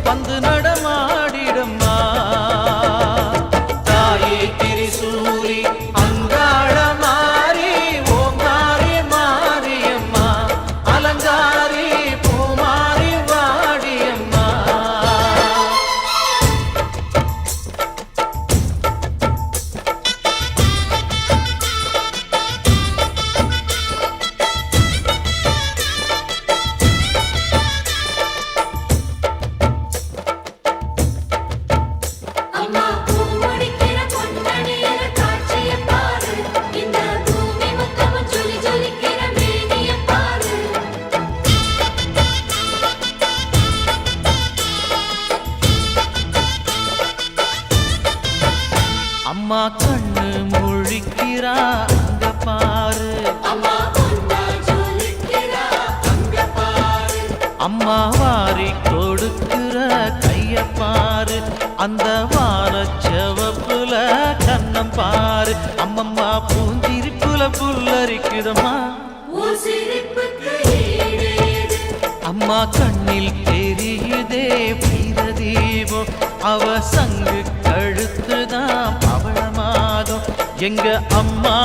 வந்து நடமாடிடம்மா தாயே திரிசூலி அங்காள மாறி ஓங்காரி மாரியம்மா அலங்காரி பூமாரி வாடியம்மா அம்மா கண்ணு முழிக்கிறா அங்க பாரு அம்மா வாரி கொடுக்கிற கைய பாரு அந்த வானச்சவப்புல கண்ணம் பாரு அம்மம்மா பூஞ்சிரிப்புல புல்லரிக்குதம்மா அம்மா கண்ணில் தெரியுதே வீரதீபம் அவ சங்கு கழுத்துதான் பவளமாதம் எங்க அம்மா